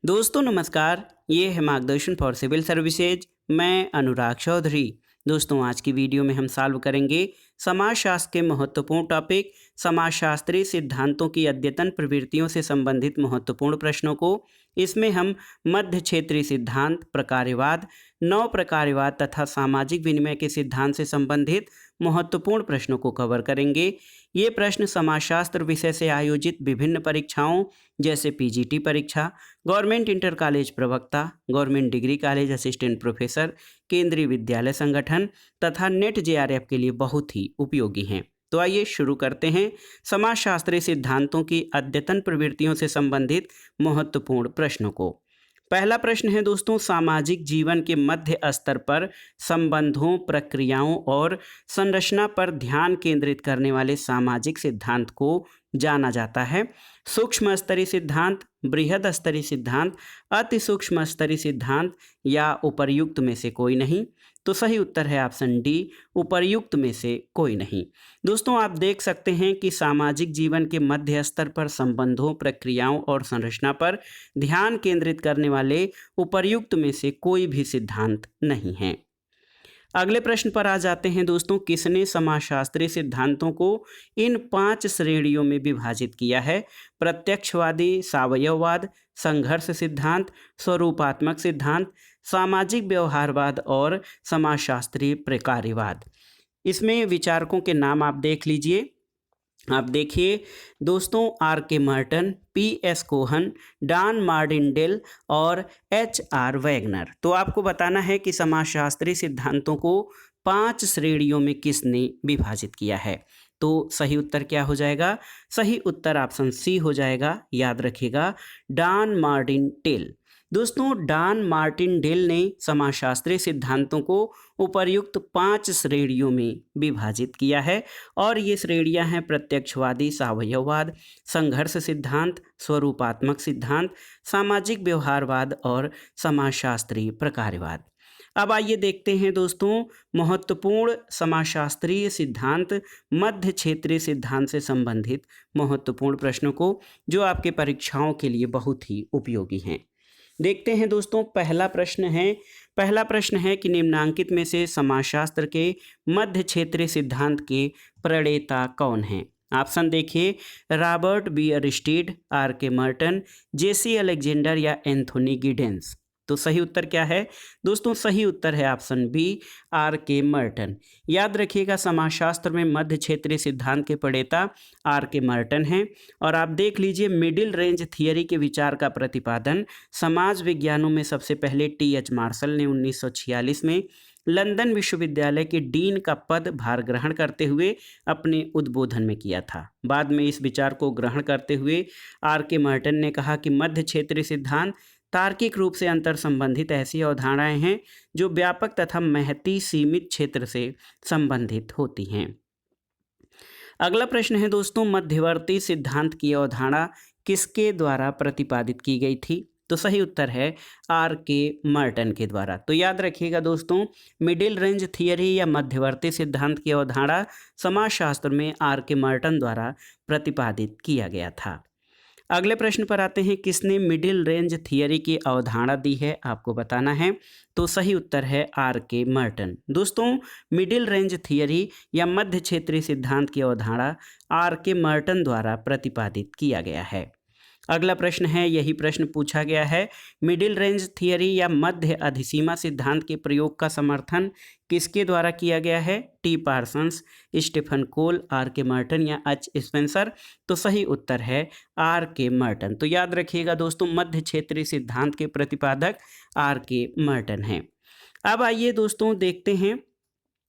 दोस्तों नमस्कार। ये है मार्गदर्शन फॉर सिविल सर्विसेज। मैं अनुराग चौधरी। दोस्तों आज की वीडियो में हम सॉल्व करेंगे समाजशास्त्र के महत्वपूर्ण टॉपिक समाजशास्त्रीय सिद्धांतों की अद्यतन प्रवृत्तियों से संबंधित महत्वपूर्ण प्रश्नों को। इसमें हम मध्य क्षेत्रीय सिद्धांत, प्रकार्यवाद, नव प्रकार्यवाद तथा सामाजिक विनिमय के सिद्धांत से संबंधित महत्वपूर्ण प्रश्नों को कवर करेंगे। ये प्रश्न समाजशास्त्र विषय से आयोजित विभिन्न परीक्षाओं जैसे पीजीटी परीक्षा, गवर्नमेंट इंटर कॉलेज प्रवक्ता, government degree college assistant professor, केंद्रीय विद्यालय संगठन तथा नेट जेआरएफ के लिए बहुत ही उपयोगी हैं। तो आइए शुरू करते हैं समाजशास्त्रीय सिद्धांतों की अद्यतन प्रवृत्तियों से संबंधित महत्वपूर्ण प्रश्नों को। पहला प्रश्न है दोस्तों, सामाजिक जीवन के मध्य स्तर पर संबंधों, प्रक्रियाओं और संरचना पर ध्यान केंद्रित करने वाले सामाजिक सिद्धांत को जाना जाता है। सूक्ष्म स्तरीय सिद्धांत, बृहद स्तरीय सिद्धांत, अति सूक्ष्म स्तरीय सिद्धांत या उपर्युक्त में से कोई नहीं। तो सही उत्तर है ऑप्शन डी, उपर्युक्त में से कोई नहीं। दोस्तों आप देख सकते हैं कि सामाजिक जीवन के मध्य स्तर पर संबंधों, प्रक्रियाओं और संरचना पर ध्यान केंद्रित करने वाले उपर्युक्त में से कोई भी सिद्धांत नहीं है। अगले प्रश्न पर आ जाते हैं दोस्तों, किसने समाजशास्त्रीय सिद्धांतों को इन 5 श्रेणियों में विभाजित किया है? प्रत्यक्षवादी सावयववाद, संघर्ष सिद्धांत, स्वरूपात्मक सिद्धांत, सामाजिक व्यवहारवाद और समाजशास्त्रीय प्रकार्यवाद। इसमें विचारकों के नाम आप देख लीजिए। आप देखिए दोस्तों, R K Merton, P S Cohen, Don Martindale और एच आर वैगनर। तो आपको बताना है कि समाजशास्त्रीय सिद्धांतों को 5 श्रेणियों में किसने विभाजित किया है। तो सही उत्तर क्या हो जाएगा? सही उत्तर ऑप्शन सी हो जाएगा। याद रखिएगा, डॉन मार्टिनडेल। दोस्तों डॉन मार्टिनडेल ने समाजशास्त्रीय सिद्धांतों को उपर्युक्त 5 श्रेणियों में विभाजित किया है और ये श्रेणियां हैं प्रत्यक्षवादी सावयववाद, संघर्ष सिद्धांत, स्वरूपात्मक सिद्धांत, सामाजिक व्यवहारवाद और समाजशास्त्रीय प्रकार्यवाद। अब आइए देखते हैं दोस्तों महत्वपूर्ण समाजशास्त्रीय सिद्धांत, मध्य क्षेत्रीय सिद्धांत से संबंधित महत्वपूर्ण प्रश्नों को, जो आपके परीक्षाओं के लिए बहुत ही उपयोगी हैं। देखते हैं दोस्तों, पहला प्रश्न है कि निम्नांकित में से समाजशास्त्र के मध्य क्षेत्रीय सिद्धांत के प्रणेता कौन हैं? ऑप्शन देखिए, Robert B अरिस्टिड, are K Marton, JC Alexander या एंथोनी गिडेंस। तो सही उत्तर क्या है दोस्तों? सही उत्तर है option B, are K Marton. याद रखिएगा, समाजशास्त्र में मध्य क्षेत्रीय सिद्धांत के प्रणेता आर के मार्टन हैं। और आप देख लीजिए, मिडिल रेंज थियरी के विचार का प्रतिपादन समाज विज्ञानों में सबसे पहले टी एच मार्शल ने 1946 में लंदन विश्वविद्यालय के डीन का पद भार ग्रहण करते हुए अपने उद्बोधन में किया था। बाद में इस विचार को ग्रहण करते हुए आर के मार्टन ने कहा कि मध्य क्षेत्रीय सिद्धांत तार्किक रूप से अंतर संबंधित ऐसी अवधारणाएं हैं जो व्यापक तथा महती सीमित क्षेत्र से संबंधित होती हैं। अगला प्रश्न है दोस्तों, मध्यवर्ती सिद्धांत की अवधारणा किसके द्वारा प्रतिपादित की गई थी? तो सही उत्तर है आर के मार्टन के द्वारा। तो याद रखिएगा दोस्तों, मिडिल रेंज थियरी या मध्यवर्ती सिद्धांत की अवधारणा समाजशास्त्र में आर के मार्टन द्वारा प्रतिपादित किया गया था। अगले प्रश्न पर आते हैं, किसने मिडिल रेंज थियरी की अवधारणा दी है? आपको बताना है। तो सही उत्तर है आर के मार्टन। दोस्तों मिडिल रेंज थियरी या मध्य क्षेत्रीय सिद्धांत की अवधारणा आर के मार्टन द्वारा प्रतिपादित किया गया है। अगला प्रश्न है, यही प्रश्न पूछा गया है, मिडिल रेंज थियरी या मध्य अधिसीमा सिद्धांत के प्रयोग का समर्थन किसके द्वारा किया गया है? T Parsons, Stephen Cole, R K Merton या एच स्पेंसर। तो सही उत्तर है आर के मार्टन। तो याद रखिएगा दोस्तों, मध्य क्षेत्रीय सिद्धांत के प्रतिपादक आर के मार्टन हैं। अब आइए दोस्तों देखते हैं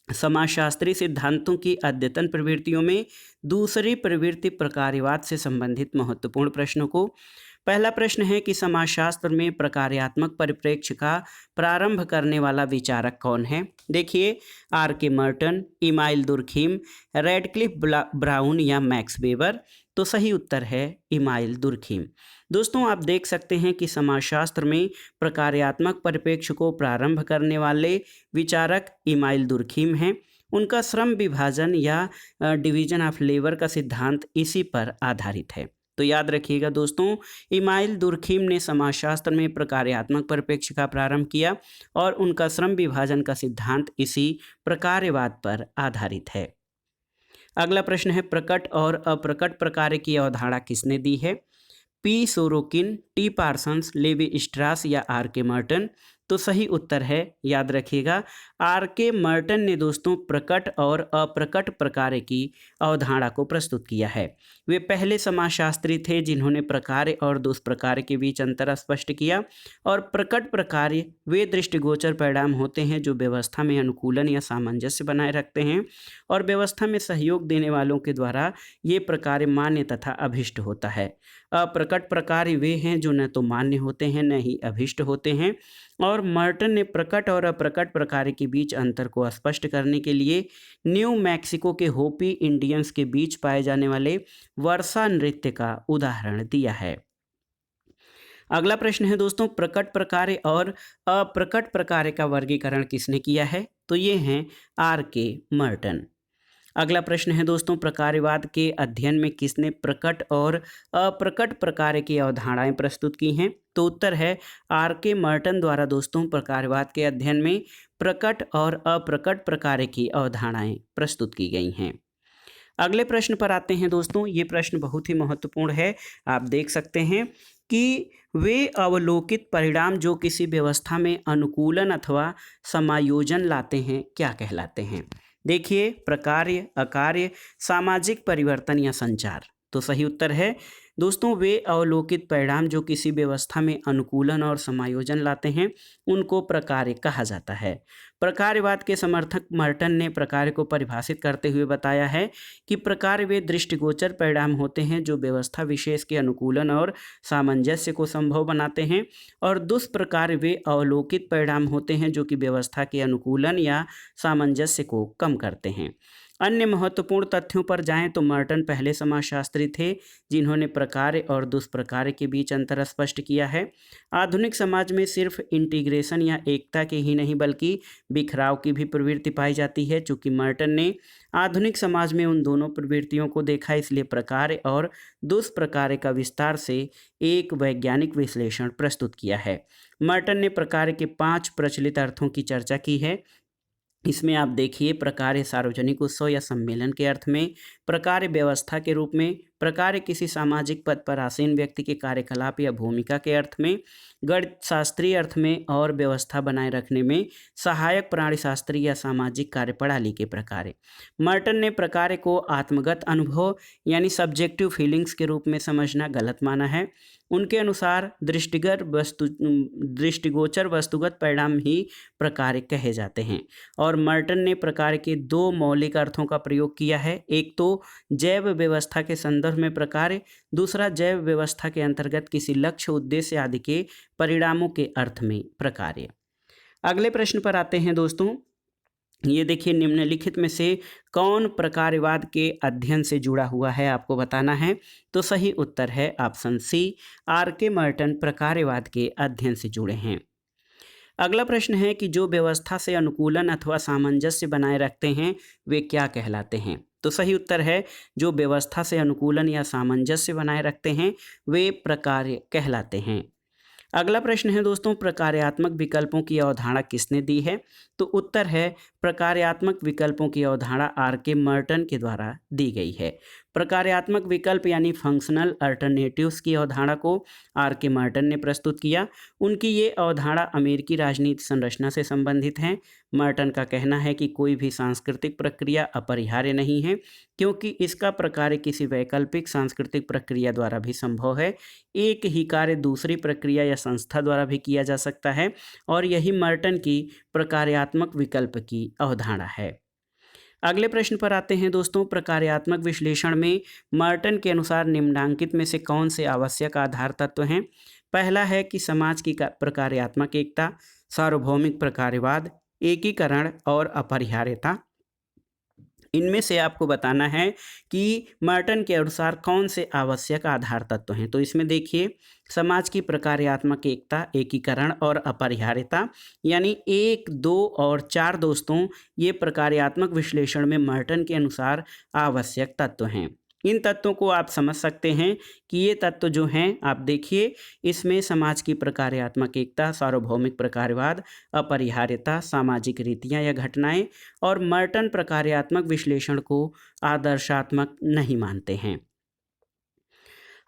समाजशास्त्रीय सिद्धांतों की अद्यतन प्रवृत्तियों में दूसरी प्रवृत्ति प्रकार्यवाद से संबंधित महत्वपूर्ण प्रश्नों को। पहला प्रश्न है कि समाजशास्त्र में प्रकार्यात्मक परिप्रेक्ष्य का प्रारंभ करने वाला विचारक कौन है? देखिए, R K Merton, Emile Durkheim, Radcliffe Brown या मैक्स वेबर। तो सही उत्तर है इमाइल दुर्खीम। दोस्तों आप देख सकते हैं कि समाजशास्त्र में प्रकार्यात्मक परिप्रेक्ष्य को प्रारंभ करने वाले विचारक इमाइल दुर्खीम हैं। उनका श्रम विभाजन या डिवीजन ऑफ लेबर का सिद्धांत इसी पर आधारित है। तो तो याद रखिएगा दोस्तों, इमाइल दुर्खिम ने समाजशास्त्र में प्रकार्यात्मक परिप्रेक्ष्य का प्रारंभ किया और उनका श्रम विभाजन का सिद्धांत इसी प्रकार्यवाद पर आधारित है। अगला प्रश्न है, प्रकट और अप्रकट प्रकार्य की अवधारणा किसने दी है? P Sorokin, T Parsons, Levi Strauss या आर के मर्टन? तो सही उत्तर है, याद रखिएगा, आर के मर्टन ने दोस्तों प्रकट और अप्रकट प्रकार्य की अवधारणा को प्रस्तुत किया है। वे पहले समाजशास्त्री थे जिन्होंने प्रकार्य और दुष्प्रकार्य के बीच अंतर स्पष्ट किया। और प्रकट प्रकार्य वे दृष्टिगोचर परिणाम होते हैं जो व्यवस्था में अनुकूलन या सामंजस्य बनाए रखते हैं और व्यवस्था में सहयोग देने वालों के द्वारा ये प्रकार्य मान्य तथा अभिष्ट होता है। अप्रकट प्रकार्य वे हैं जो न तो मान्य होते हैं न ही अभिष्ट होते हैं। और मर्टन ने प्रकट और अप्रकट प्रकार्य के बीच अंतर को स्पष्ट करने के लिए न्यू मैक्सिको के होपी इंडियंस के बीच पाए जाने वाले वर्षा नृत्य का उदाहरण दिया है। अगला प्रश्न है दोस्तों, प्रकट प्रकार्य और अप्रकट प्रकार्य का वर्गीकरण किसने किया है? तो ये हैं आर के मर्टन। अगला प्रश्न है दोस्तों, प्रकार्यवाद के अध्ययन में किसने प्रकट और अप्रकट प्रकार्य की अवधारणाएं प्रस्तुत की हैं? तो उत्तर है आर के मर्टन द्वारा दोस्तों प्रकार्यवाद के अध्ययन में प्रकट और अप्रकट प्रकार्य की अवधारणाएं प्रस्तुत की गई हैं। अगले प्रश्न पर आते हैं दोस्तों, ये प्रश्न बहुत ही महत्वपूर्ण है। आप देख सकते हैं कि वे अवलोकित परिणाम जो किसी व्यवस्था में अनुकूलन अथवा समायोजन लाते हैं क्या कहलाते हैं? देखिए, प्रकार्य, अकार्य, सामाजिक परिवर्तन या संचार। तो सही उत्तर है दोस्तों, वे अवलोकित परिणाम जो किसी व्यवस्था में अनुकूलन और समायोजन लाते हैं उनको प्रकार्य कहा जाता है। प्रकार्यवाद के समर्थक मर्टन ने प्रकार्य को परिभाषित करते हुए बताया है कि प्रकार्य वे दृष्टिगोचर परिणाम होते हैं जो व्यवस्था विशेष के अनुकूलन और सामंजस्य को संभव बनाते हैं और दुष्प्रकार्य वे अवलोकित परिणाम होते हैं जो कि व्यवस्था के अनुकूलन या सामंजस्य को कम करते हैं। अन्य महत्वपूर्ण तथ्यों पर जाएं तो मर्टन पहले समाजशास्त्री थे जिन्होंने प्रकार्य और दुष्प्रकार्य के बीच अंतर स्पष्ट किया है। आधुनिक समाज में सिर्फ इंटीग्रेशन या एकता के ही नहीं बल्कि बिखराव की भी प्रवृत्ति पाई जाती है। चूँकि मर्टन ने आधुनिक समाज में उन दोनों प्रवृत्तियों को देखा, इसलिए प्रकार्य और दुष्प्रकार्य का विस्तार से एक वैज्ञानिक विश्लेषण प्रस्तुत किया है। मर्टन ने प्रकार्य के 5 प्रचलित अर्थों की चर्चा की है। इसमें आप देखिए, प्रकार्य सार्वजनिक उत्सव या सम्मेलन के अर्थ में, प्रकार्य व्यवस्था के रूप में, प्रकार्य किसी सामाजिक पद पर आसीन व्यक्ति के कार्यकलाप या भूमिका के अर्थ में, गणित शास्त्रीय अर्थ में और व्यवस्था बनाए रखने में सहायक प्राणीशास्त्री या सामाजिक कार्यप्रणाली के प्रकार्य। मर्टन ने प्रकार्य को आत्मगत अनुभव यानी सब्जेक्टिव फीलिंग्स के रूप में समझना गलत माना है। उनके अनुसार दृष्टिगोचर वस्तुगत परिणाम ही प्रकार्य कहे जाते हैं। और मर्टन ने प्रकार्य के 2 मौलिक अर्थों का प्रयोग किया है। एक तो जैव व्यवस्था के संदर्भ में प्रकार्य, दूसरा जैव व्यवस्था के अंतर्गत किसी लक्ष्य, उद्देश्य आदि के परिणामों के अर्थ में प्रकार्य। अगले प्रश्न पर आते हैं दोस्तों, ये देखिए, निम्नलिखित में से कौन प्रकार्यवाद के अध्ययन से जुड़ा हुआ है आपको बताना है। तो सही उत्तर है option C, R K Merton प्रकार्यवाद के अध्ययन से जुड़े हैं। अगला प्रश्न है कि जो व्यवस्था से अनुकूलन अथवा सामंजस्य बनाए रखते हैं वे क्या कहलाते हैं? तो सही उत्तर है, जो व्यवस्था से अनुकूलन या सामंजस्य बनाए रखते हैं वे प्रकार्य कहलाते हैं। अगला प्रश्न है दोस्तों, प्रकार्यात्मक विकल्पों की अवधारणा किसने दी है? तो उत्तर है, प्रकार्यात्मक विकल्पों की अवधारणा आर के मर्टन के द्वारा दी गई है। प्रकार्यात्मक विकल्प यानी फंक्शनल अल्टरनेटिव्स की अवधारणा को आर के मर्टन ने प्रस्तुत किया। उनकी ये अवधारणा अमेरिकी राजनीति संरचना से संबंधित है। मर्टन का कहना है कि कोई भी सांस्कृतिक प्रक्रिया अपरिहार्य नहीं है क्योंकि इसका प्रकार्य किसी वैकल्पिक सांस्कृतिक प्रक्रिया द्वारा भी संभव है। एक ही कार्य दूसरी प्रक्रिया या संस्था द्वारा भी किया जा सकता है और यही मर्टन की प्रकार्यात्मक विकल्प की अवधारणा है। अगले प्रश्न पर आते हैं दोस्तों, प्रकार्यात्मक विश्लेषण में मर्टन के अनुसार निम्नलिखित में से कौन से आवश्यक आधार तत्व हैं? पहला है कि समाज की प्रकार्यात्मक एकता, सार्वभौमिक प्रकार्यवाद, एकीकरण और अपरिहार्यता। इनमें से आपको बताना है कि मर्टन के अनुसार कौन से आवश्यक आधार तत्व हैं। तो इसमें देखिए, समाज की प्रकार्यात्मक एकता, एकीकरण और अपरिहार्यता यानी 1, 2 और 4 दोस्तों, ये प्रकार्यात्मक विश्लेषण में मर्टन के अनुसार आवश्यक तत्व हैं। इन तत्वों को आप समझ सकते हैं कि ये तत्व जो हैं आप देखिए, इसमें समाज की प्रकार्यात्मक एकता, सार्वभौमिक प्रकारवाद, अपरिहार्यता, सामाजिक रीतियां या घटनाएं और मर्टन प्रकार्यात्मक विश्लेषण को आदर्शात्मक नहीं मानते हैं।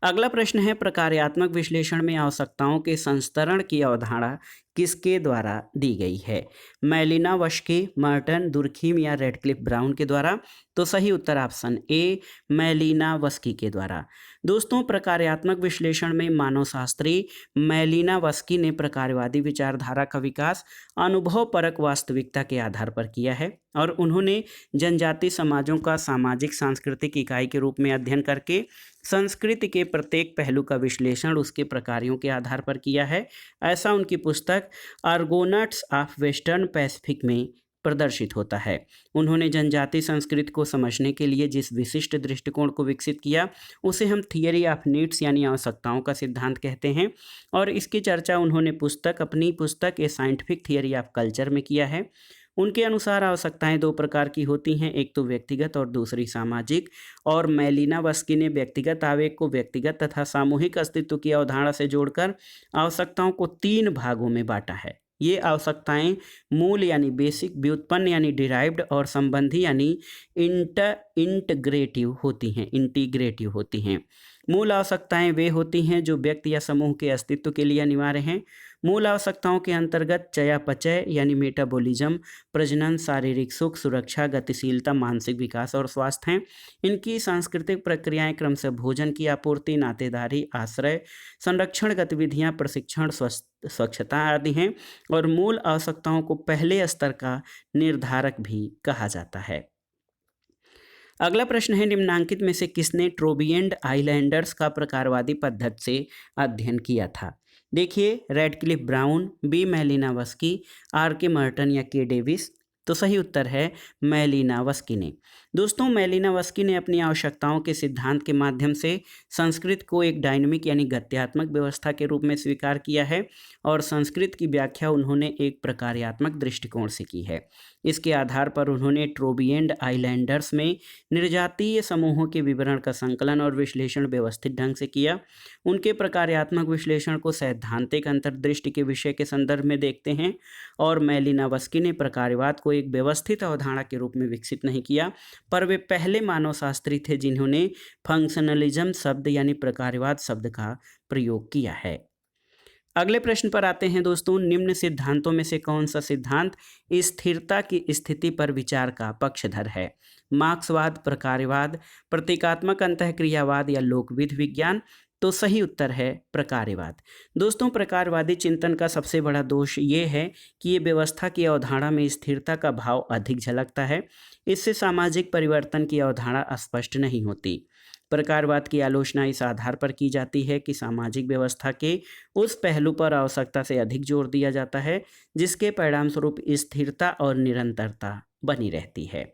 अगला प्रश्न है, प्रकार्यात्मक विश्लेषण में आवश्यकताओं के संस्तरण की अवधारणा किसके द्वारा दी गई है? मैलिनोवस्की, मर्टन, दुर्खीम या रेडक्लिफ ब्राउन के द्वारा? तो सही उत्तर ऑप्शन ए, मैलिनोवस्की के द्वारा। दोस्तों, प्रकार्यात्मक विश्लेषण में मानवशास्त्री मैलिनोवस्की ने प्रकारवादी विचारधारा का विकास अनुभवपरक वास्तविकता के आधार पर किया है और उन्होंने जनजाति समाजों का सामाजिक सांस्कृतिक इकाई के रूप में अध्ययन करके संस्कृति के प्रत्येक पहलू का विश्लेषण उसके प्रकारों के आधार पर किया है। ऐसा उनकी पुस्तक आर्गोनट्स ऑफ वेस्टर्न पैसिफिक में प्रदर्शित होता है। उन्होंने जनजाति संस्कृति को समझने के लिए जिस विशिष्ट दृष्टिकोण को विकसित किया उसे हम थियरी ऑफ नीड्स यानी आवश्यकताओं का सिद्धांत कहते हैं और इसकी चर्चा उन्होंने अपनी पुस्तक ए साइंटिफिक थियरी ऑफ कल्चर में किया है। उनके अनुसार आवश्यकताएं दो प्रकार की होती हैं, एक तो व्यक्तिगत और दूसरी सामाजिक। और मैलिनोवस्की ने व्यक्तिगत आवेग को व्यक्तिगत तथा सामूहिक अस्तित्व की अवधारणा से जोड़कर आवश्यकताओं को 3 भागों में बांटा है। ये आवश्यकताएं मूल यानी बेसिक, व्युत्पन्न यानी डिराइव्ड और संबंधी यानी इंटीग्रेटिव होती हैं। मूल आवश्यकताएं वे होती हैं जो व्यक्ति या समूह के अस्तित्व के लिए अनिवार्य हैं। मूल आवश्यकताओं के अंतर्गत चयापचय यानी मेटाबॉलिज्म, प्रजनन, शारीरिक सुख, सुरक्षा, गतिशीलता, मानसिक विकास और स्वास्थ्य हैं। इनकी सांस्कृतिक प्रक्रियाएं क्रमशः भोजन की आपूर्ति, नातेदारी, आश्रय, संरक्षण गतिविधियां, प्रशिक्षण, स्वच्छता आदि हैं। और मूल आवश्यकताओं को पहले स्तर का निर्धारक भी कहा जाता है। अगला प्रश्न है, निम्नांकित में से किसने ट्रोबिएंड आइलैंडर्स का प्रकारवादी पद्धति से अध्ययन किया था? देखिए, Radcliffe brown, B मैलिनोवस्की, are K Merton या के डेविस? तो सही उत्तर है मैलिनोवस्की ने। दोस्तों, मैलिनोवस्की ने अपनी आवश्यकताओं के सिद्धांत के माध्यम से संस्कृत को एक डायनामिक यानी गत्यात्मक व्यवस्था के रूप में स्वीकार किया है और संस्कृत की व्याख्या उन्होंने एक प्रकार्यात्मक दृष्टिकोण से की है। इसके आधार पर उन्होंने ट्रोबिएंड आइलैंडर्स में निर्जातीय समूहों के विवरण का संकलन और विश्लेषण व्यवस्थित ढंग से किया। उनके प्रकार्यात्मक विश्लेषण को सैद्धांतिक अंतर्दृष्टि के विषय के संदर्भ में देखते हैं और मैलिनोवस्की ने प्रकारवाद को एक व्यवस्थित अवधारणा के रूप में विकसित नहीं किया, पर वे पहले मानवशास्त्री थे जिन्होंने फंक्शनलिज्म शब्द यानी प्रकारवाद शब्द का प्रयोग किया है। अगले प्रश्न पर आते हैं दोस्तों, निम्न सिद्धांतों में से कौन सा सिद्धांत स्थिरता की स्थिति पर विचार का पक्षधर है? मार्क्सवाद, प्रकारवाद, प्रतीकात्मक अंतःक्रियावाद या लोकविद विज्ञान? तो सही उत्तर है प्रकारवाद। दोस्तों, प्रकारवादी चिंतन का सबसे बड़ा दोष ये है कि ये व्यवस्था की अवधारणा में स्थिरता का भाव अधिक झलकता है। इससे सामाजिक परिवर्तन की अवधारणा स्पष्ट नहीं होती। प्रकारवाद की आलोचना इस आधार पर की जाती है कि सामाजिक व्यवस्था के उस पहलू पर आवश्यकता से अधिक जोर दिया जाता है जिसके परिणामस्वरूप स्थिरता और निरंतरता बनी रहती है।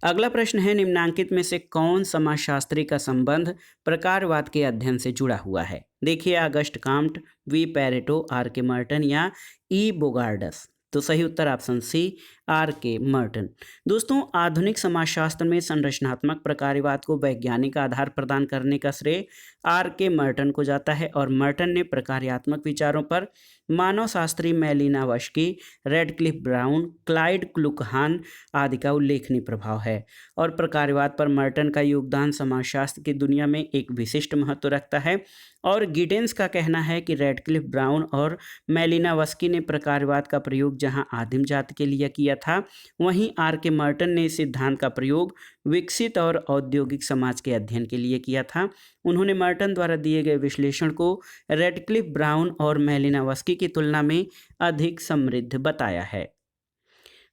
अगला प्रश्न है, निम्नांकित में से कौन समाजशास्त्री का संबंध प्रकारवाद के अध्ययन से जुड़ा हुआ है? देखिए, Auguste Comte, V Pareto, R K Merton या ई बोगार्डस? तो सही उत्तर option C, R K Merton. दोस्तों, आधुनिक समाजशास्त्र में संरचनात्मक प्रकारवाद को वैज्ञानिक आधार प्रदान करने का श्रेय आर के मर्टन को जाता है और मर्टन ने प्रकार्यात्मक विचारों पर मानवशास्त्री मैलिनोवस्की, रेडक्लिफ ब्राउन, क्लाइड क्लुकहान आदि का उल्लेखनीय प्रभाव है। और प्रकारवाद पर मर्टन का योगदान समाजशास्त्र की दुनिया में एक विशिष्ट महत्व रखता है। और गिडेंस का कहना है कि रेडक्लिफ ब्राउन और मैलिनोवस्की ने प्रकारवाद का प्रयोग जहां आदिम जाति के लिए किया था, वहीं आर के मर्टन ने इस सिद्धांत का प्रयोग विकसित और औद्योगिक समाज के अध्ययन के लिए किया था। उन्होंने मर्टन द्वारा दिए गए विश्लेषण को रेडक्लिफ ब्राउन और मैलिनोवस्की की तुलना में अधिक समृद्ध बताया है।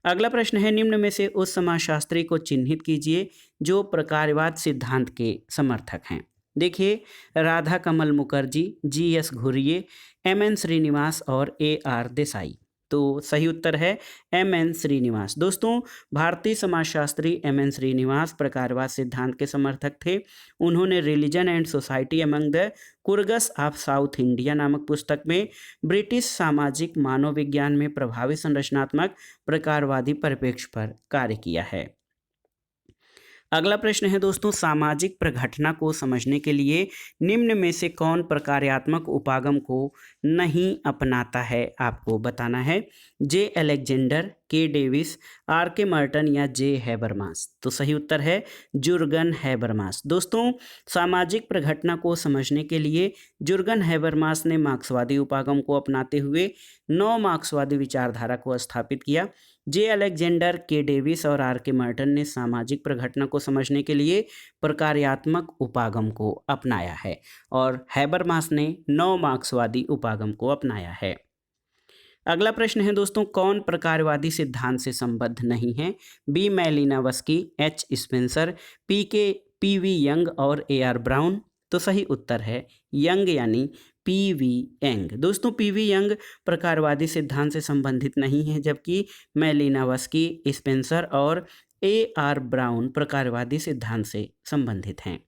अगला प्रश्न है, निम्न में से उस समाजशास्त्री को चिन्हित कीजिए जो प्रकारवाद सिद्धांत के समर्थक हैं। देखिए, Radha Kamal Mukherjee, G S Ghurye, M N Srinivas और ए आर देसाई? तो सही उत्तर है एम एन श्रीनिवास। दोस्तों, भारतीय समाजशास्त्री एम एन श्रीनिवास प्रकारवाद सिद्धांत के समर्थक थे। उन्होंने religion and society among the Coorgs of South India नामक पुस्तक में ब्रिटिश सामाजिक मानव विज्ञान में प्रभावी संरचनात्मक प्रकारवादी परिप्रेक्ष्य पर कार्य किया है। अगला प्रश्न है दोस्तों, सामाजिक प्रघटना को समझने के लिए निम्न में से कौन प्रकार्यात्मक उपागम को नहीं अपनाता है, आपको बताना है। जे अलेक्जेंडर, के डेविस, आर के मर्टन या जे हैबरमास। तो सही उत्तर है जुर्गन हैबरमास। दोस्तों, सामाजिक प्रघटना को समझने के लिए जुर्गन हैबरमास ने मार्क्सवादी उपागम को अपनाते हुए नौ मार्क्सवादी विचारधारा को स्थापित किया। जे अलेक्जेंडर, के डेविस और आर के मर्टन ने सामाजिक प्रघटना को समझने के लिए प्रकार्यात्मक उपागम को अपनाया है और हैबरमास ने नौ मार्क्सवादी उपागम को अपनाया है। अगला प्रश्न है दोस्तों, कौन प्रकारवादी सिद्धांत से संबद्ध नहीं है? B Malinowski, H Spencer, P V Young और ए आर ब्राउन। तो सही उत्तर है यंग यानी पी वी यंग। दोस्तों, पी वी यंग प्रकारवादी सिद्धांत से संबंधित नहीं है, जबकि मैलिनोवस्की, स्पेंसर और ए आर ब्राउन प्रकारवादी सिद्धांत से संबंधित हैं।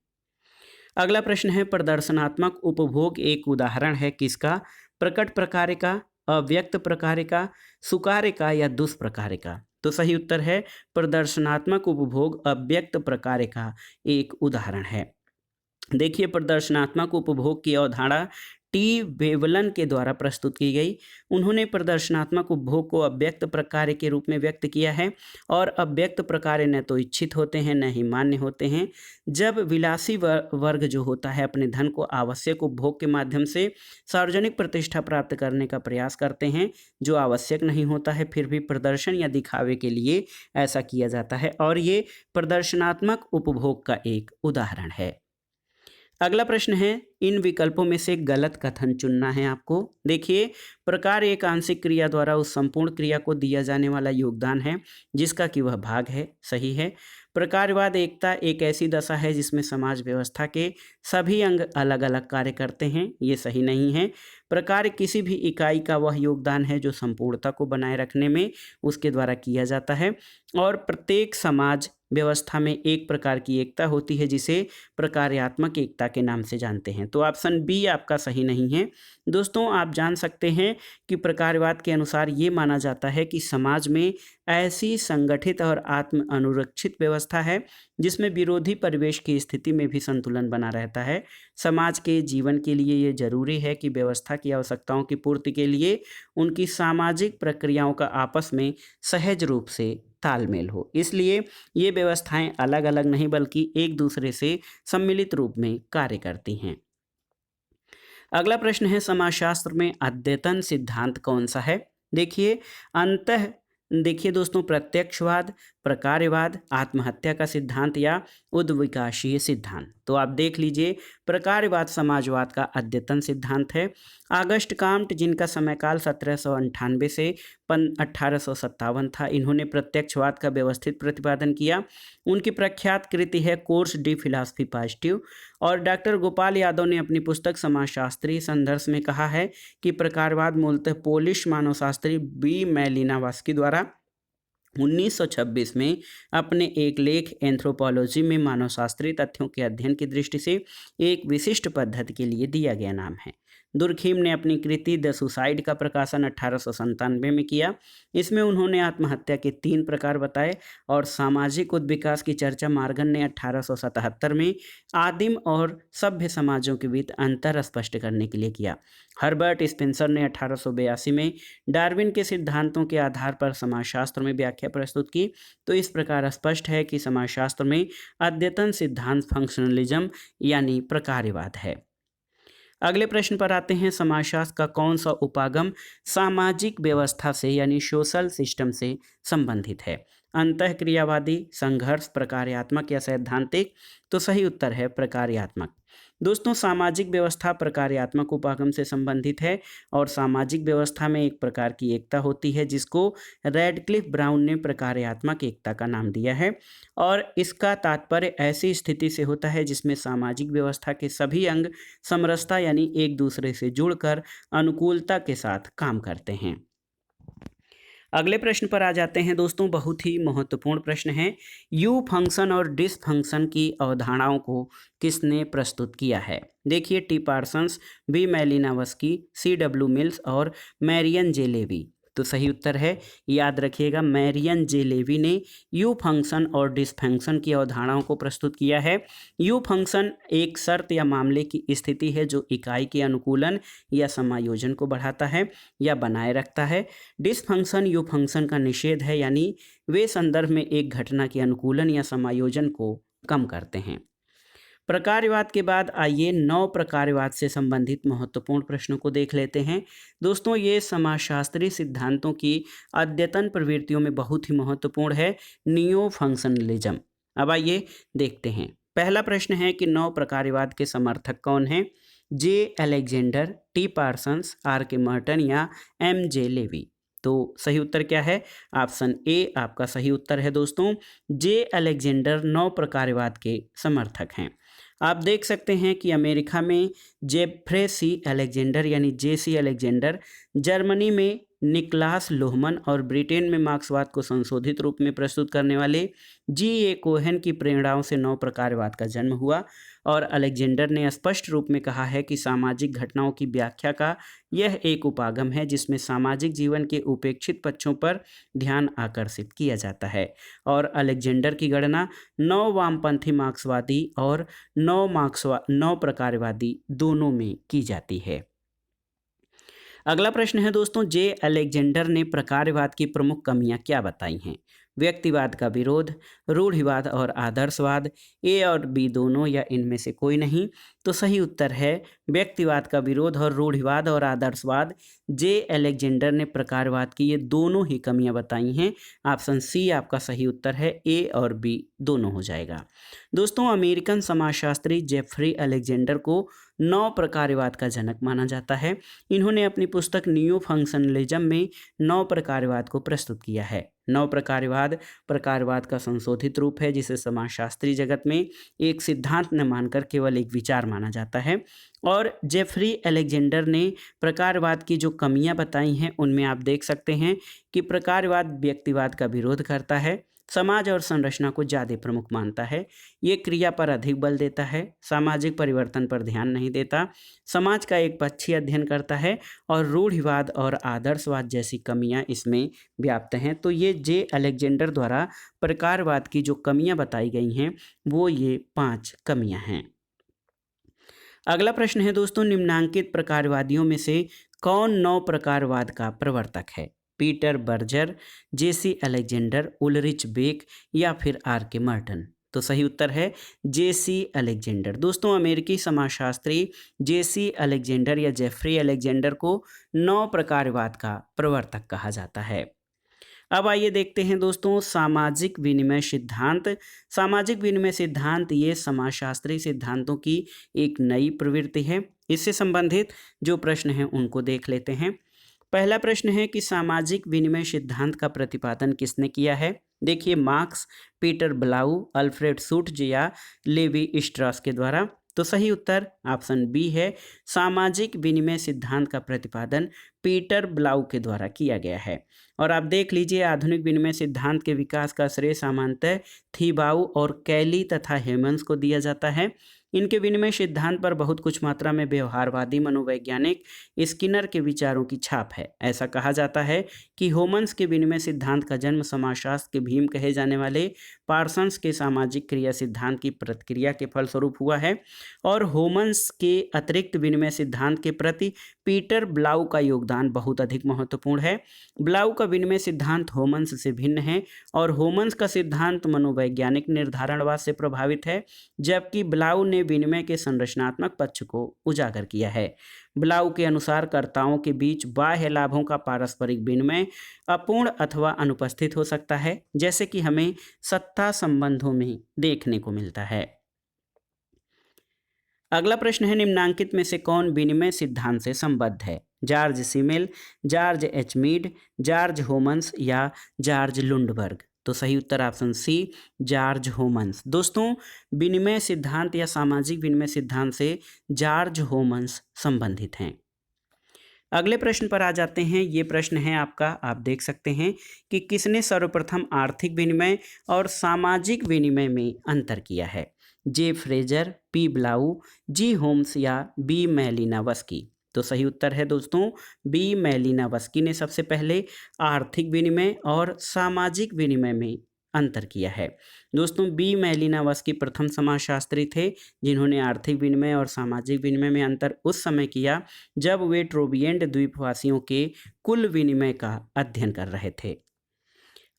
अगला प्रश्न है, प्रदर्शनात्मक उपभोग एक उदाहरण है किसका? प्रकट प्रकार का, अव्यक्त प्रकार का, सुकार्य का या दुष्प्रकार का? तो सही उत्तर है प्रदर्शनात्मक उपभोग अव्यक्त प्रकार का एक उदाहरण है। देखिए, प्रदर्शनात्मक उपभोग की अवधारणा टी वेवलन के द्वारा प्रस्तुत की गई। उन्होंने प्रदर्शनात्मक उपभोग को अव्यक्त प्रकार के रूप में व्यक्त किया है और अव्यक्त प्रकार न तो इच्छित होते हैं न ही मान्य होते हैं। जब विलासी वर्ग जो होता है अपने धन को आवश्यक उपभोग के माध्यम से सार्वजनिक प्रतिष्ठा प्राप्त करने का प्रयास करते हैं जो आवश्यक नहीं होता है, फिर भी प्रदर्शन या दिखावे के लिए ऐसा किया जाता है और ये प्रदर्शनात्मक उपभोग का एक उदाहरण है। अगला प्रश्न है, इन विकल्पों में से गलत कथन चुनना है आपको। देखिए, प्रकार एक आंशिक क्रिया द्वारा उस संपूर्ण क्रिया को दिया जाने वाला योगदान है जिसका कि वह भाग है, सही है। प्रकारवाद एकता एक ऐसी दशा है जिसमें समाज व्यवस्था के सभी अंग अलग अलग कार्य करते हैं, ये सही नहीं है। प्रकार किसी भी इकाई का वह योगदान है जो संपूर्णता को बनाए रखने में उसके द्वारा किया जाता है और प्रत्येक समाज व्यवस्था में एक प्रकार की एकता होती है जिसे प्रकार्यात्मक एकता के नाम से जानते हैं। तो ऑप्शन बी आपका सही नहीं है। दोस्तों, आप जान सकते हैं कि प्रकारवाद के अनुसार ये माना जाता है कि समाज में ऐसी संगठित और आत्म अनुरक्षित व्यवस्था है जिसमें विरोधी परिवेश की स्थिति में भी संतुलन बना रहता है। समाज के जीवन के लिए ये जरूरी है कि व्यवस्था की आवश्यकताओं की पूर्ति के लिए उनकी सामाजिक प्रक्रियाओं का आपस में सहज रूप से तालमेल हो। इसलिए ये व्यवस्थाएं अलग अलग नहीं बल्कि एक दूसरे से सम्मिलित रूप में कार्य करती हैं। अगला प्रश्न है, समाजशास्त्र में अद्यतन सिद्धांत कौन सा है? देखिए दोस्तों, प्रत्यक्षवाद, प्रकार्यवाद, आत्महत्या का सिद्धांत या उद्विकाशीय सिद्धांत। तो आप देख लीजिए, प्रकार्यवाद समाजवाद का अद्यतन सिद्धांत है। ऑगस्ट काम्ट, जिनका समयकाल 1798 से 1857 था, इन्होंने प्रत्यक्षवाद का व्यवस्थित प्रतिपादन किया। उनकी प्रख्यात कृति है कोर्स डी फिलॉसफी पॉजिटिव। और डॉक्टर गोपाल यादव ने अपनी पुस्तक समाजशास्त्रीय संघर्ष में कहा है कि प्रकारवाद मूलतः पोलिश मानवशास्त्री बी मैलिनोवस्की द्वारा 1926 में अपने एक लेख एंथ्रोपोलॉजी में मानवशास्त्रीय तथ्यों के अध्ययन की दृष्टि से एक विशिष्ट पद्धति के लिए दिया गया नाम है। दुर्खीम ने अपनी कृति द सुसाइड का प्रकाशन 1897 में किया। इसमें उन्होंने आत्महत्या के 3 प्रकार बताए और सामाजिक उद्विकास की चर्चा मार्गन ने 1877 में आदिम और सभ्य समाजों के बीच अंतर स्पष्ट करने के लिए किया। हर्बर्ट स्पेंसर ने 1882 में डार्विन के सिद्धांतों के आधार पर समाजशास्त्र में व्याख्या प्रस्तुत की। तो इस प्रकार स्पष्ट है कि समाजशास्त्र में अद्यतन सिद्धांत फंक्शनलिज्म यानी प्रकार्यवाद है। अगले प्रश्न पर आते हैं, समाजशास्त्र का कौन सा उपागम सामाजिक व्यवस्था से यानी सोशल सिस्टम से संबंधित है? अंतःक्रियावादी, संघर्ष, प्रकार्यात्मक या सैद्धांतिक? तो सही उत्तर है प्रकार्यात्मक। दोस्तों, सामाजिक व्यवस्था प्रकार्यात्मक उपागम से संबंधित है और सामाजिक व्यवस्था में एक प्रकार की एकता होती है जिसको रेडक्लिफ ब्राउन ने प्रकार्यात्मक एकता का नाम दिया है और इसका तात्पर्य ऐसी स्थिति से होता है जिसमें सामाजिक व्यवस्था के सभी अंग समरसता यानी एक दूसरे से जुड़कर अनुकूलता के साथ काम करते हैं। अगले प्रश्न पर आ जाते हैं दोस्तों, बहुत ही महत्वपूर्ण प्रश्न है। यू फंक्शन और डिसफंक्शन की अवधारणाओं को किसने प्रस्तुत किया है? देखिए, T Parsons, B Malinowski, C W Mills और मैरियन जे लेवी। तो सही उत्तर है, याद रखिएगा, मैरियन जे लेवी ने यू फंक्शन और डिसफंक्शन की अवधारणाओं को प्रस्तुत किया है। यू फंक्शन एक शर्त या मामले की स्थिति है जो इकाई के अनुकूलन या समायोजन को बढ़ाता है या बनाए रखता है। डिसफंक्शन यू फंक्शन का निषेध है, यानी वे संदर्भ में एक घटना के अनुकूलन या समायोजन को कम करते हैं। प्रकारवाद के बाद आइए नौ प्रकारवाद से संबंधित महत्वपूर्ण प्रश्नों को देख लेते हैं। दोस्तों, ये समाजशास्त्रीय सिद्धांतों की अद्यतन प्रवृत्तियों में बहुत ही महत्वपूर्ण है, नियो फंक्शनलिज्म। अब आइए देखते हैं। पहला प्रश्न है कि नौ प्रकारवाद के समर्थक कौन हैं? जे Alexander, T Parsons, are K Merton या एम जे लेवी। तो सही उत्तर क्या है? ऑप्शन ए आपका सही उत्तर है दोस्तों। जे अलेक्जेंडर नौ प्रकारवाद के समर्थक हैं। आप देख सकते हैं कि अमेरिका में जेफ्रे सी अलेक्जेंडर यानी जे.सी. अलेक्जेंडर, जर्मनी में निकलास लोहमन और ब्रिटेन में मार्क्सवाद को संशोधित रूप में प्रस्तुत करने वाले जी.ए. कोहेन की प्रेरणाओं से नौ प्रकारवाद का जन्म हुआ। और अलेक्जेंडर ने स्पष्ट रूप में कहा है कि सामाजिक घटनाओं की व्याख्या का यह एक उपागम है जिसमें सामाजिक जीवन के उपेक्षित पक्षों पर ध्यान आकर्षित किया जाता है। और अलेक्जेंडर की गणना नौ वामपंथी मार्क्सवादी और नौ प्रकारवादी दोनों में की जाती है। अगला प्रश्न है दोस्तों, जे अलेक्जेंडर ने प्रकारवाद की प्रमुख कमियां क्या बताई हैं? व्यक्तिवाद का विरोध, रूढ़िवाद और आदर्शवाद, ए और बी दोनों या इनमें से कोई नहीं। तो सही उत्तर है व्यक्तिवाद का विरोध और रूढ़िवाद और आदर्शवाद। जे अलेक्जेंडर ने प्रकारवाद की ये दोनों ही कमियां बताई हैं। ऑप्शन सी आपका सही उत्तर है, ए और बी दोनों हो जाएगा। दोस्तों, अमेरिकन समाजशास्त्री जेफ्री अलेक्जेंडर को नौ प्रकारवाद का जनक माना जाता है। इन्होंने अपनी पुस्तक नियो फंक्शनलिज्म में नौ प्रकारवाद को प्रस्तुत किया है। नौ प्रकारवाद का संशोधित रूप है जिसे समाजशास्त्री जगत में एक सिद्धांत न मानकर केवल एक विचार माना जाता है। और जेफ्री अलेक्जेंडर ने प्रकारवाद की जो कमियां बताई हैं उनमें आप देख सकते हैं कि प्रकारवाद व्यक्तिवाद का विरोध करता है, समाज और संरचना को ज़्यादा प्रमुख मानता है, ये क्रिया पर अधिक बल देता है, सामाजिक परिवर्तन पर ध्यान नहीं देता, समाज का एक पक्षीय अध्ययन करता है और रूढ़िवाद और आदर्शवाद जैसी कमियां इसमें व्याप्त हैं। तो ये जे अलेक्जेंडर द्वारा प्रकारवाद की जो कमियां बताई गई हैं वो ये 5 कमियां हैं। अगला प्रश्न है दोस्तों, निम्नांकित प्रकारवादियों में से कौन नौ प्रकारवाद का प्रवर्तक है? Peter Berger, J C. Alexander, Ulrich Beck या फिर आर के मर्टन। तो सही उत्तर है जे.सी. अलेक्जेंडर। दोस्तों, अमेरिकी समाजशास्त्री जे.सी. अलेक्जेंडर या जेफ्री अलेक्जेंडर को नौ प्रकारवाद का प्रवर्तक कहा जाता है। अब आइए देखते हैं दोस्तों सामाजिक विनिमय सिद्धांत। सामाजिक विनिमय सिद्धांत ये समाजशास्त्रीय सिद्धांतों की एक नई प्रवृत्ति है। इससे संबंधित जो प्रश्न हैं उनको देख लेते हैं। पहला प्रश्न है कि सामाजिक विनिमय सिद्धांत का प्रतिपादन किसने किया है? देखिए, मार्क्स, पीटर ब्लाउ, अल्फ्रेड शुट्ज या लेवी स्ट्रॉस के द्वारा। तो सही उत्तर ऑप्शन बी है, सामाजिक विनिमय सिद्धांत का प्रतिपादन पीटर ब्लाउ के द्वारा किया गया है। और आप देख लीजिए, आधुनिक विनिमय सिद्धांत के विकास का श्रेय सामान्यतः थीबाउ और कैली तथा हेमंस को दिया जाता है। इनके विनिमय सिद्धांत पर बहुत कुछ मात्रा में व्यवहारवादी मनोवैज्ञानिक स्किनर के विचारों की छाप है। ऐसा कहा जाता है कि होमन्स के विनिमय सिद्धांत का जन्म समाजशास्त्र के भीम कहे जाने वाले पार्सन्स के सामाजिक क्रिया सिद्धांत की प्रतिक्रिया के फलस्वरूप हुआ है। और होमन्स के अतिरिक्त विनिमय सिद्धांत के प्रति पीटर ब्लाउ का योगदान बहुत अधिक महत्वपूर्ण है। ब्लाउ का विनिमय सिद्धांत होमन्स से भिन्न है और होमन्स का सिद्धांत मनोवैज्ञानिक निर्धारणवाद से प्रभावित है, जबकि ब्लाउ ने विनिमय के संरचनात्मक पक्ष को उजागर किया है। ब्लाउ के अनुसार कर्ताओं के बीच बाह्य लाभों का पारस्परिक विनिमय अपूर्ण अथवा अनुपस्थित हो सकता है, जैसे कि हमें सत्ता संबंधों में देखने को मिलता है। अगला प्रश्न है, निम्नांकित में से कौन विनिमय सिद्धांत से संबद्ध है? George Simmel, George H Mead, George Homans या जॉर्ज लुंडबर्ग। तो सही उत्तर ऑप्शन सी, जॉर्ज होमन्स। दोस्तों, विनिमय सिद्धांत या सामाजिक विनिमय सिद्धांत से जॉर्ज होमन्स संबंधित हैं। अगले प्रश्न पर आ जाते हैं। ये प्रश्न है आपका, आप देख सकते हैं कि किसने सर्वप्रथम आर्थिक विनिमय और सामाजिक विनिमय में अंतर किया है? जे फ्रेजर, पी ब्लाउ, जी होम्स या बी मैलिनोवस्की। तो सही उत्तर है दोस्तों बी मैलिनोवस्की ने सबसे पहले आर्थिक विनिमय और सामाजिक विनिमय में अंतर किया है। दोस्तों बी मैलिनोवस्की प्रथम समाजशास्त्री थे जिन्होंने आर्थिक विनिमय और सामाजिक विनिमय में अंतर उस समय किया जब वे ट्रोबिएंड द्वीपवासियों के कुल विनिमय का अध्ययन कर रहे थे।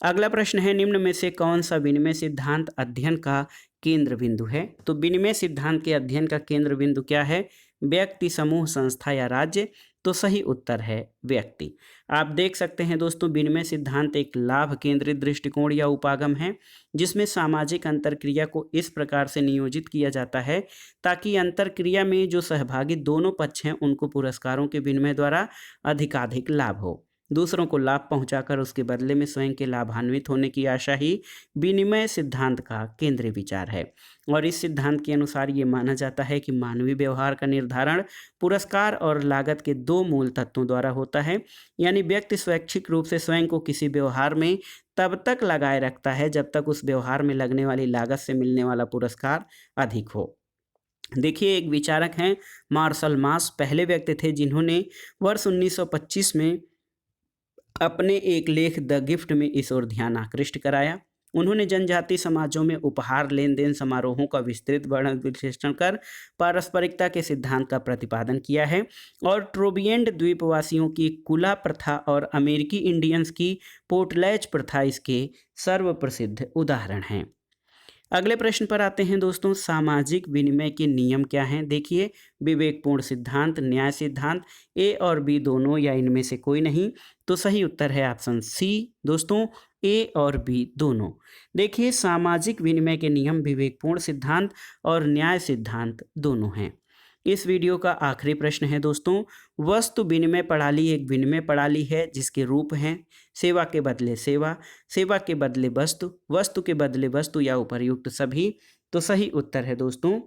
अगला प्रश्न है निम्न में से कौन सा विनिमय सिद्धांत अध्ययन का केंद्र बिंदु है। तो विनिमय सिद्धांत के अध्ययन का केंद्र बिंदु क्या है? व्यक्ति, समूह, संस्था या राज्य। तो सही उत्तर है व्यक्ति। आप देख सकते हैं दोस्तों विनिमय सिद्धांत एक लाभ केंद्रित दृष्टिकोण या उपागम है जिसमें सामाजिक अंतरक्रिया को इस प्रकार से नियोजित किया जाता है ताकि अंतरक्रिया में जो सहभागी दोनों पक्ष हैं उनको पुरस्कारों के विनिमय द्वारा अधिकाधिक लाभ हो। दूसरों को लाभ पहुंचाकर उसके बदले में स्वयं के लाभान्वित होने की आशा ही विनिमय सिद्धांत का केंद्रीय विचार है। और इस सिद्धांत के अनुसार ये माना जाता है कि मानवीय व्यवहार का निर्धारण पुरस्कार और लागत के दो मूल तत्वों द्वारा होता है। यानी व्यक्ति स्वैच्छिक रूप से स्वयं को किसी व्यवहार में तब तक लगाए रखता है जब तक उस व्यवहार में लगने वाली लागत से मिलने वाला पुरस्कार अधिक हो। देखिए एक विचारक हैं मार्शल मास, पहले व्यक्ति थे जिन्होंने वर्ष 1925 में अपने एक लेख द गिफ्ट में इस ओर ध्यान आकृष्ट कराया। उन्होंने जनजातीय समाजों में उपहार लेन देन समारोहों का विस्तृत वर्णन विश्लेषण कर पारस्परिकता के सिद्धांत का प्रतिपादन किया है और ट्रोबिएंड द्वीपवासियों की कुला प्रथा और अमेरिकी इंडियंस की पोर्टलैच प्रथा इसके सर्वप्रसिद्ध उदाहरण हैं। अगले प्रश्न पर आते हैं दोस्तों, सामाजिक विनिमय के नियम क्या हैं? देखिए विवेकपूर्ण सिद्धांत, न्याय सिद्धांत, ए और बी दोनों या इनमें से कोई नहीं। तो सही उत्तर है ऑप्शन सी दोस्तों ए और बी दोनों। देखिए सामाजिक विनिमय के नियम विवेकपूर्ण सिद्धांत और न्याय सिद्धांत दोनों हैं। इस वीडियो का आखिरी प्रश्न है दोस्तों, वस्तु विनिमय प्रणाली एक विनिमय प्रणाली है जिसके रूप हैं सेवा के बदले सेवा, सेवा के बदले वस्तु, वस्तु के बदले वस्तु या उपर्युक्त सभी। तो सही उत्तर है दोस्तों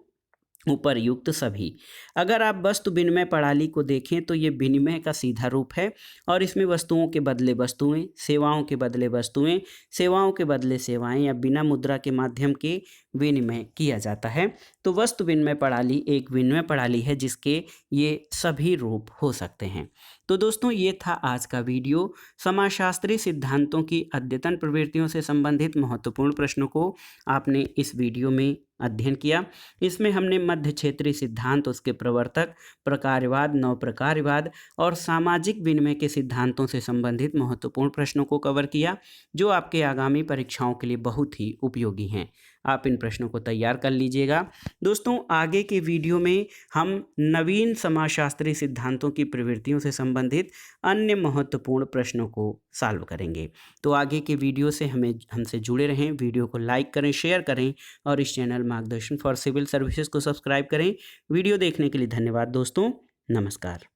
उपर्युक्त सभी। अगर आप वस्तु विनिमय प्रणाली को देखें तो ये विनिमय का सीधा रूप है और इसमें वस्तुओं के बदले वस्तुएं, सेवाओं के बदले वस्तुएं, सेवाओं के बदले सेवाएं या बिना मुद्रा के माध्यम के विनिमय किया जाता है। तो वस्तु विनिमय प्रणाली एक विनिमय प्रणाली है जिसके ये सभी रूप हो सकते हैं। तो दोस्तों ये था आज का वीडियो। समाजशास्त्रीय सिद्धांतों की अद्यतन प्रवृत्तियों से संबंधित महत्वपूर्ण प्रश्नों को आपने इस वीडियो में अध्ययन किया। इसमें हमने मध्य क्षेत्रीय सिद्धांत, उसके प्रवर्तक, प्रकारवाद, नवप्रकारवाद और सामाजिक विनिमय के सिद्धांतों से संबंधित महत्वपूर्ण प्रश्नों को कवर किया जो आपके आगामी परीक्षाओं के लिए बहुत ही उपयोगी हैं। आप इन प्रश्नों को तैयार कर लीजिएगा। दोस्तों आगे के वीडियो में हम नवीन समाजशास्त्रीय सिद्धांतों की प्रवृत्तियों से संबंधित अन्य महत्वपूर्ण प्रश्नों को सॉल्व करेंगे। तो आगे के वीडियो से हमसे जुड़े रहें, वीडियो को लाइक करें, शेयर करें और इस चैनल मार्गदर्शन फॉर सिविल सर्विसेज को सब्सक्राइब करें। वीडियो देखने के लिए धन्यवाद दोस्तों, नमस्कार।